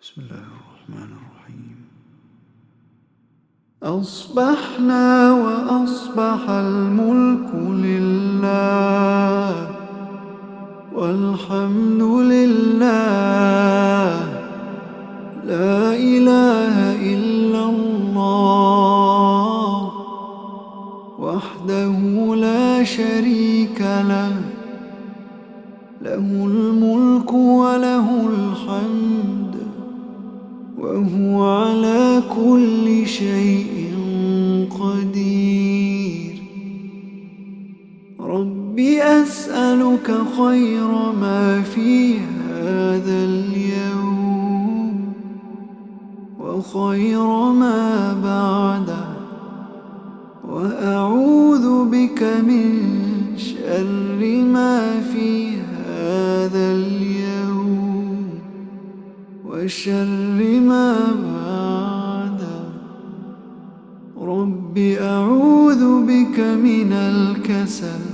بسم الله الرحمن الرحيم. أصبحنا وأصبح الملك لله والحمد لله، لا إله إلا الله وحده لا شريك له، له الملك وله الحمد وهو على كل شيء قدير. ربي أسألك خير ما في هذا اليوم وخير ما بعده، وأعوذ بك من شر ما في هذا اليوم وشر ما بعده. رب أعوذ بك من الكسل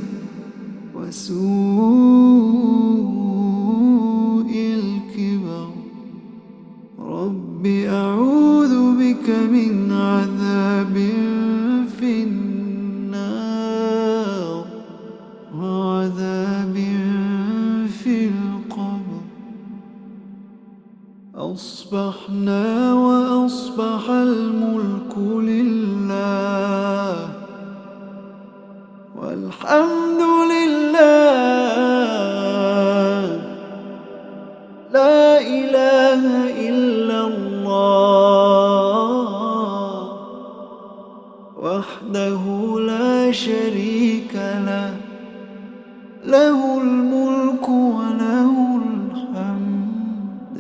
وسوء الكبر. رب أعوذ بك من عذاب في النار وعذاب في القبر. أصبحنا وأصبح الملك لله والحمد لله، لا إله إلا الله وحده لا شريك له، له الملك وله الحمد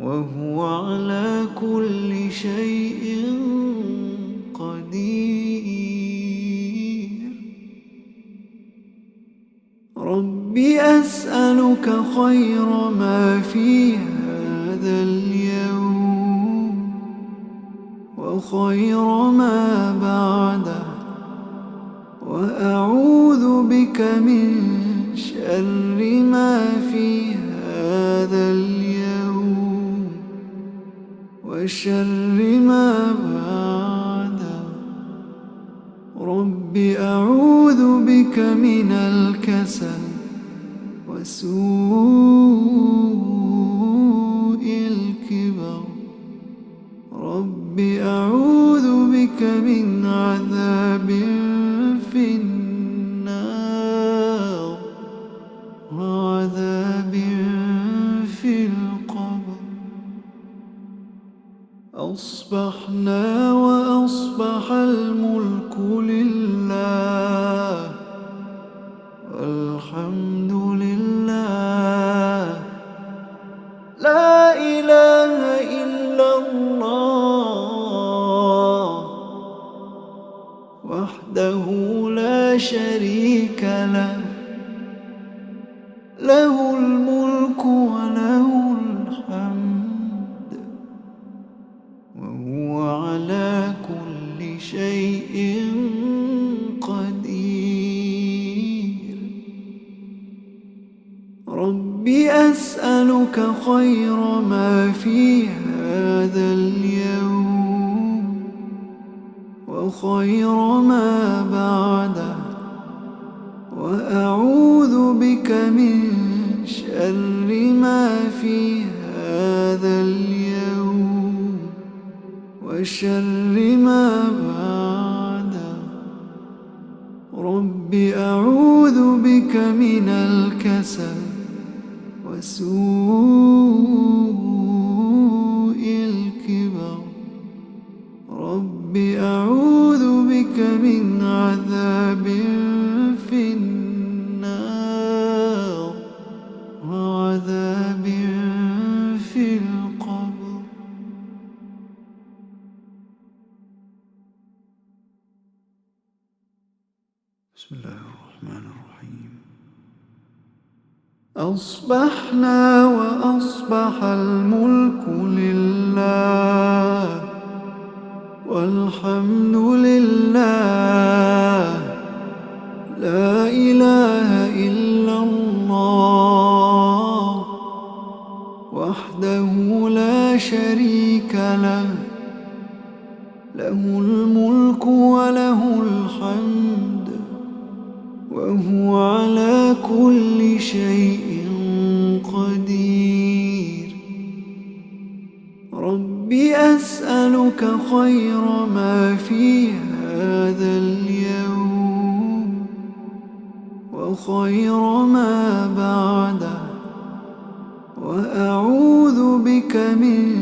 وهو على كل شيء قدير. ربي أسألك خير ما في هذا اليوم وخير ما بعده، وأعوذ بك من شر ما في هذا اليوم وشر ما بعده. رب أعوذ بك من الكسل وسوء الكبر. رب أعوذ بك من عذاب في النار وعذاب في القبر. أصبحنا وأصبح الملك لله والحمد لله، لا إله إلا الله وحده لا شريك له، له الملك وله الحمد وهو على كل شيء قدير. ربي أسألك خير ما في هذا اليوم وخير ما بعده، وأعوذ بك من شر ما في هذا اليوم وشر ما بعده. رب أعوذ بك من الكسل وسوء الكبر. رب أعوذ بك من عذاب في النار وعذاب في القبر. بسم الله الرحمن الرحيم. أصبحنا وأصبح الملك لله والحمد لله، لا إله إلا الله وحده على كل شيء قدير. رب أسألك خير ما في هذا اليوم وخير ما بعده، وأعوذ بك من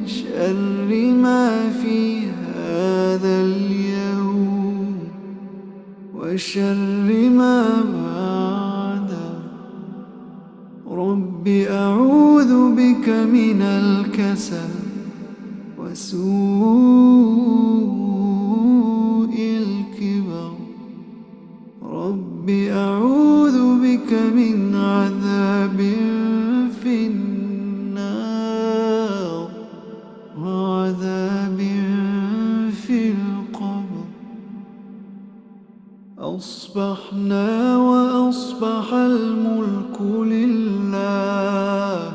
شر ما في هذا اليوم وشر ما بعده. رب أعوذ بك من الكسل وسوء الكبر. رب أعوذ بك من عذاب في النار وعذاب في القبر. أصبحنا وأصبح الملك لله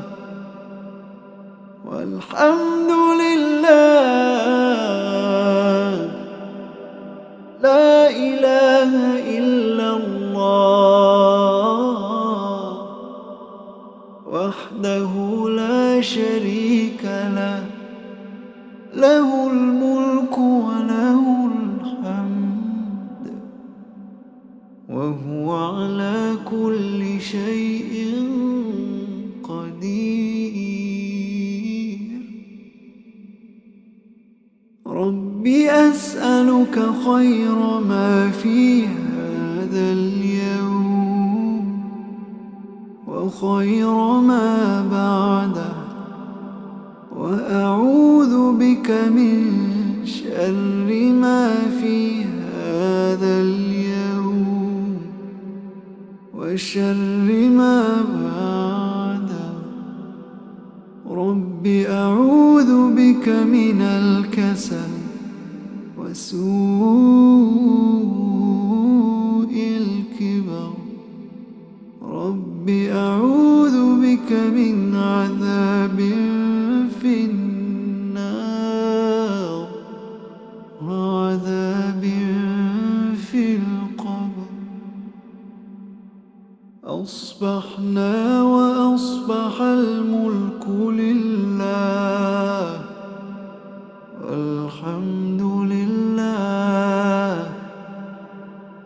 والحمد لله، لا إله إلا الله وحده لا شريك له، له الملك وله الحمد وهو على كل شيء قدير. رب أسألك خير ما في هذا اليوم وخير ما بعده، وأعوذ بك من شر ما في هذا اليوم وشر ما بعده. رب أعوذ بك من الكسل وسوء الكبر. رب أعوذ بك من عذاب في النار وعذاب في القبر. أصبحنا وأصبح الملك لله والحمد لله،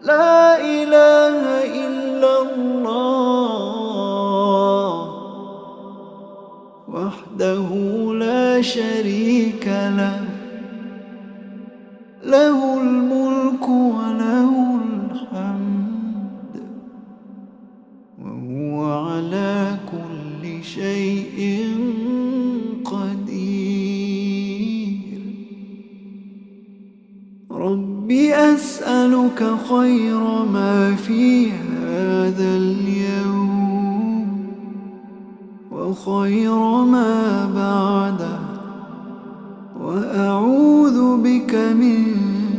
لا إله إلا الله وحده لا شريك له، له الملك وله الحمد وهو على كل شيء قدير. رب أسألك خير ما في هذا اليوم وخير ما بعده، وأعوذ بك من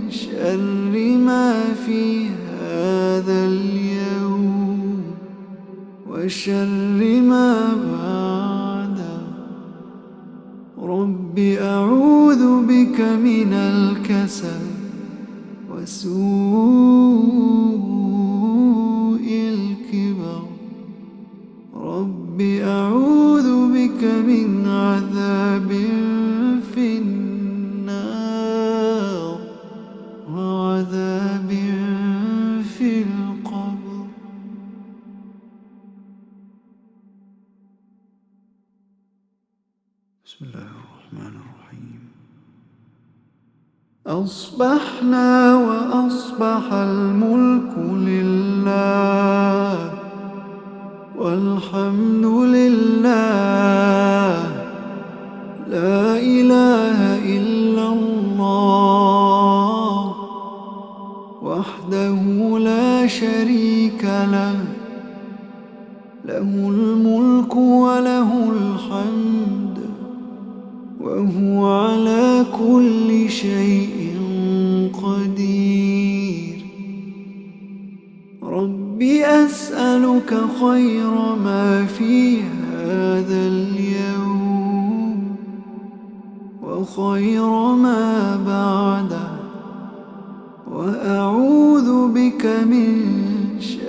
شر ما في هذا اليوم وشر ما بعده. رب أعوذ بك من الكسل وسوء الكبر. رب أعوذ بك من عذاب في النار وعذاب في القبر. بسم الله الرحمن الرحيم. أصبحنا وأصبح الملك لله والحمد لله، لا إله إلا الله وحده لا شريك له، له الملك وله الحمد وهو على كل شيء قدير. رب أسألك خير ما في هذا اليوم وخير ما بعده، وأعوذ بك من شر